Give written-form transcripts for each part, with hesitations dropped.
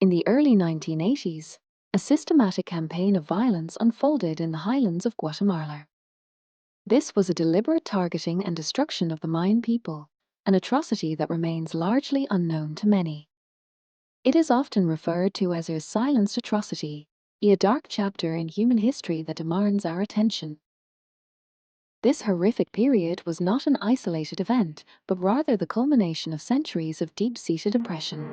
In the early 1980s, a systematic campaign of violence unfolded in the highlands of Guatemala. This was a deliberate targeting and destruction of the Mayan people, an atrocity that remains largely unknown to many. It is often referred to as a silenced atrocity, a dark chapter in human history that demands our attention. This horrific period was not an isolated event, but rather the culmination of centuries of deep-seated oppression.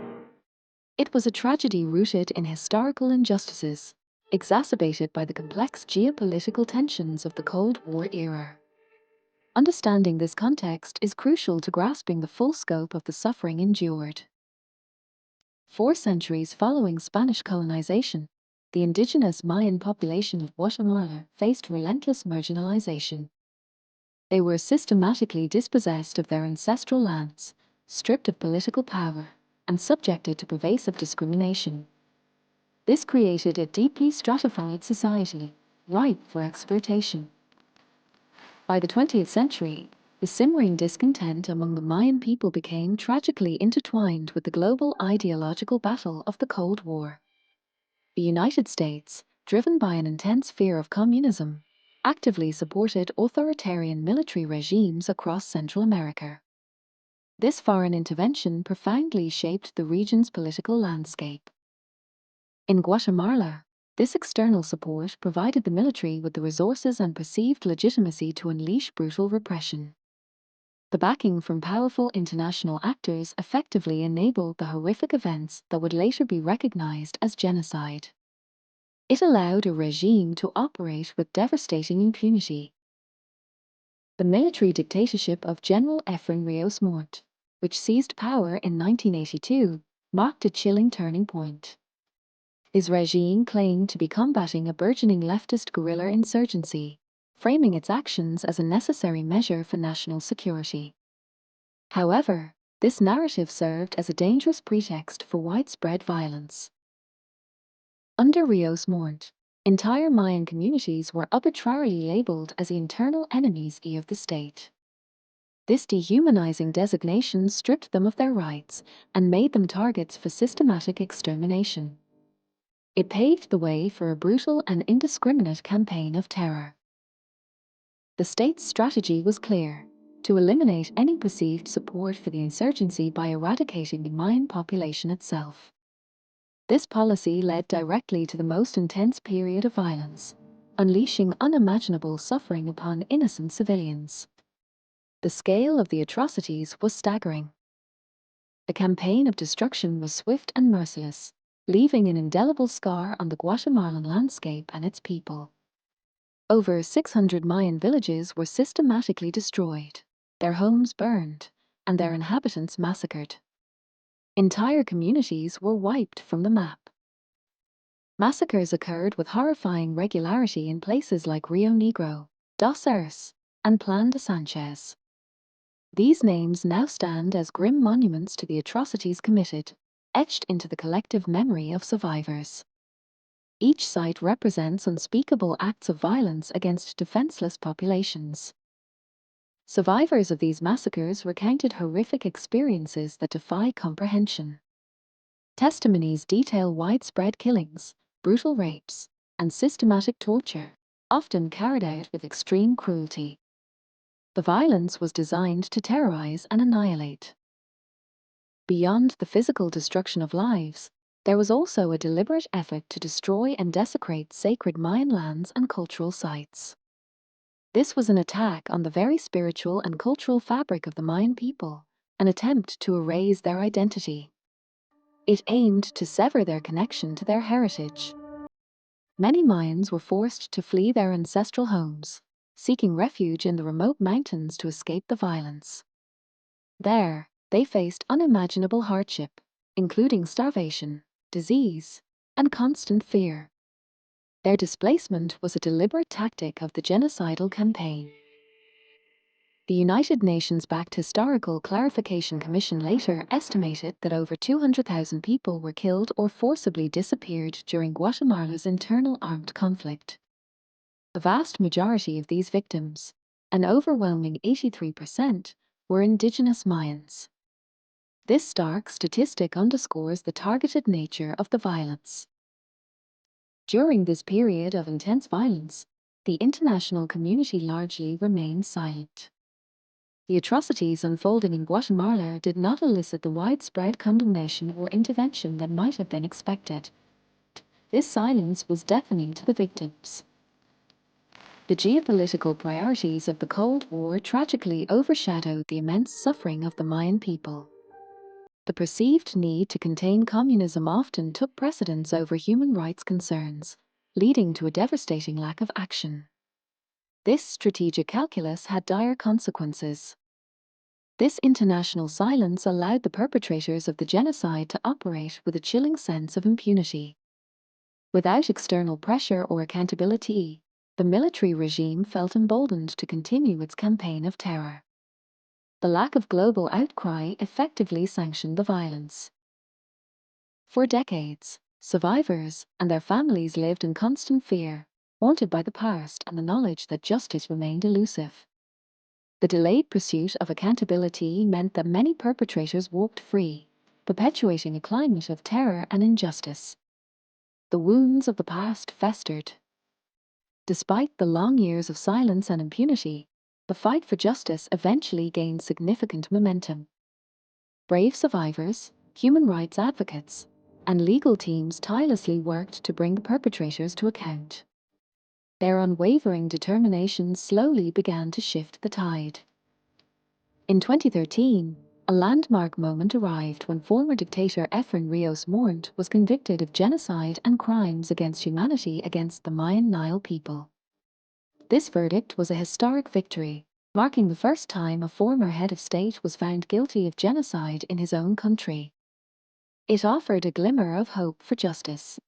It was a tragedy rooted in historical injustices, exacerbated by the complex geopolitical tensions of the Cold War era. Understanding this context is crucial to grasping the full scope of the suffering endured. 4 centuries following Spanish colonization, the indigenous Mayan population of Guatemala faced relentless marginalization. They were systematically dispossessed of their ancestral lands, stripped of political power, and subjected to pervasive discrimination. This created a deeply stratified society, ripe for exploitation. By the 20th century, the simmering discontent among the Mayan people became tragically intertwined with the global ideological battle of the Cold War. The United States, driven by an intense fear of communism, actively supported authoritarian military regimes across Central America. This foreign intervention profoundly shaped the region's political landscape. In Guatemala, this external support provided the military with the resources and perceived legitimacy to unleash brutal repression. The backing from powerful international actors effectively enabled the horrific events that would later be recognized as genocide. It allowed a regime to operate with devastating impunity. The military dictatorship of General Rios Montt, which seized power in 1982, marked a chilling turning point. His regime claimed to be combating a burgeoning leftist guerrilla insurgency, framing its actions as a necessary measure for national security. However, this narrative served as a dangerous pretext for widespread violence. Under Rios Montt, entire Mayan communities were arbitrarily labeled as the internal enemies of the state. This dehumanizing designation stripped them of their rights and made them targets for systematic extermination. It paved the way for a brutal and indiscriminate campaign of terror. The state's strategy was clear: to eliminate any perceived support for the insurgency by eradicating the Mayan population itself. This policy led directly to the most intense period of violence, unleashing unimaginable suffering upon innocent civilians. The scale of the atrocities was staggering. The campaign of destruction was swift and merciless, leaving an indelible scar on the Guatemalan landscape and its people. Over 600 Mayan villages were systematically destroyed, their homes burned, and their inhabitants massacred. Entire communities were wiped from the map. Massacres occurred with horrifying regularity in places like Rio Negro, Dos Eres, and Plan de Sanchez. These names now stand as grim monuments to the atrocities committed, etched into the collective memory of survivors. Each site represents unspeakable acts of violence against defenseless populations. Survivors of these massacres recounted horrific experiences that defy comprehension. Testimonies detail widespread killings, brutal rapes, and systematic torture, often carried out with extreme cruelty. The violence was designed to terrorize and annihilate. Beyond the physical destruction of lives, there was also a deliberate effort to destroy and desecrate sacred Mayan lands and cultural sites. This was an attack on the very spiritual and cultural fabric of the Mayan people, an attempt to erase their identity. It aimed to sever their connection to their heritage. Many Mayans were forced to flee their ancestral homes, seeking refuge in the remote mountains to escape the violence. There, they faced unimaginable hardship, including starvation, disease, and constant fear. Their displacement was a deliberate tactic of the genocidal campaign. The United Nations-backed Historical Clarification Commission later estimated that over 200,000 people were killed or forcibly disappeared during Guatemala's internal armed conflict. The vast majority of these victims, an overwhelming 83%, were indigenous Mayans. This stark statistic underscores the targeted nature of the violence. During this period of intense violence, the international community largely remained silent. The atrocities unfolding in Guatemala did not elicit the widespread condemnation or intervention that might have been expected. This silence was deafening to the victims. The geopolitical priorities of the Cold War tragically overshadowed the immense suffering of the Mayan people. The perceived need to contain communism often took precedence over human rights concerns, leading to a devastating lack of action. This strategic calculus had dire consequences. This international silence allowed the perpetrators of the genocide to operate with a chilling sense of impunity. Without external pressure or accountability, the military regime felt emboldened to continue its campaign of terror. The lack of global outcry effectively sanctioned the violence. For decades, survivors and their families lived in constant fear, haunted by the past and the knowledge that justice remained elusive. The delayed pursuit of accountability meant that many perpetrators walked free, perpetuating a climate of terror and injustice. The wounds of the past festered. Despite the long years of silence and impunity, the fight for justice eventually gained significant momentum. Brave survivors, human rights advocates, and legal teams tirelessly worked to bring the perpetrators to account. Their unwavering determination slowly began to shift the tide. In 2013, a landmark moment arrived when former dictator Rios Montt was convicted of genocide and crimes against humanity against the Mayan Nile people. This verdict was a historic victory, marking the first time a former head of state was found guilty of genocide in his own country. It offered a glimmer of hope for justice.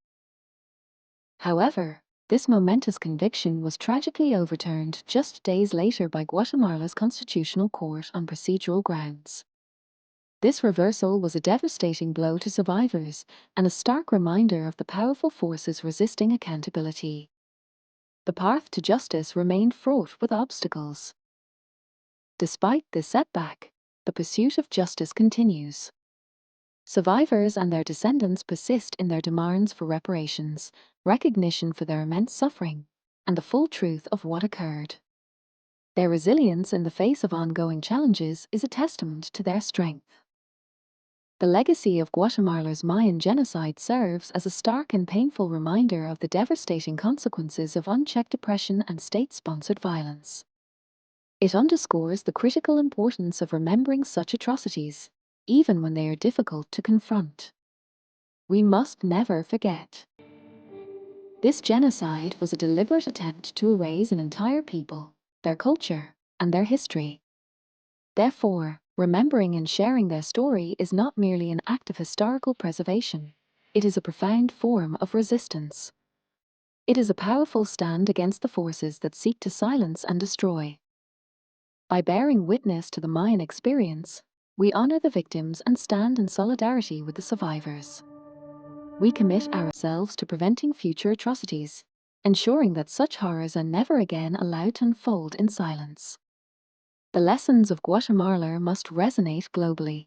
However, this momentous conviction was tragically overturned just days later by Guatemala's Constitutional Court on procedural grounds. This reversal was a devastating blow to survivors and a stark reminder of the powerful forces resisting accountability. The path to justice remained fraught with obstacles. Despite this setback, the pursuit of justice continues. Survivors and their descendants persist in their demands for reparations, recognition for their immense suffering, and the full truth of what occurred. Their resilience in the face of ongoing challenges is a testament to their strength. The legacy of Guatemala's Mayan genocide serves as a stark and painful reminder of the devastating consequences of unchecked oppression and state-sponsored violence. It underscores the critical importance of remembering such atrocities, even when they are difficult to confront. We must never forget. This genocide was a deliberate attempt to erase an entire people, their culture, and their history. Therefore, remembering and sharing their story is not merely an act of historical preservation. It is a profound form of resistance. It is a powerful stand against the forces that seek to silence and destroy. By bearing witness to the Mayan experience, we honor the victims and stand in solidarity with the survivors. We commit ourselves to preventing future atrocities, ensuring that such horrors are never again allowed to unfold in silence. The lessons of Guatemala must resonate globally.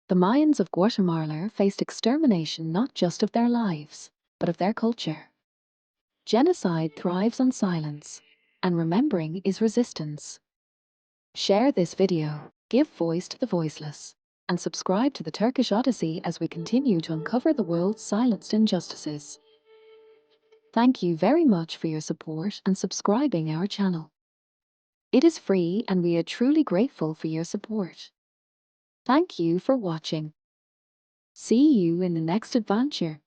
The Mayans of Guatemala faced extermination not just of their lives, but of their culture. Genocide thrives on silence, and remembering is resistance. Share this video, give voice to the voiceless, and subscribe to the Turkish Odyssey as we continue to uncover the world's silenced injustices. Thank you very much for your support and subscribing our channel. It is free and we are truly grateful for your support. Thank you for watching. See you in the next adventure.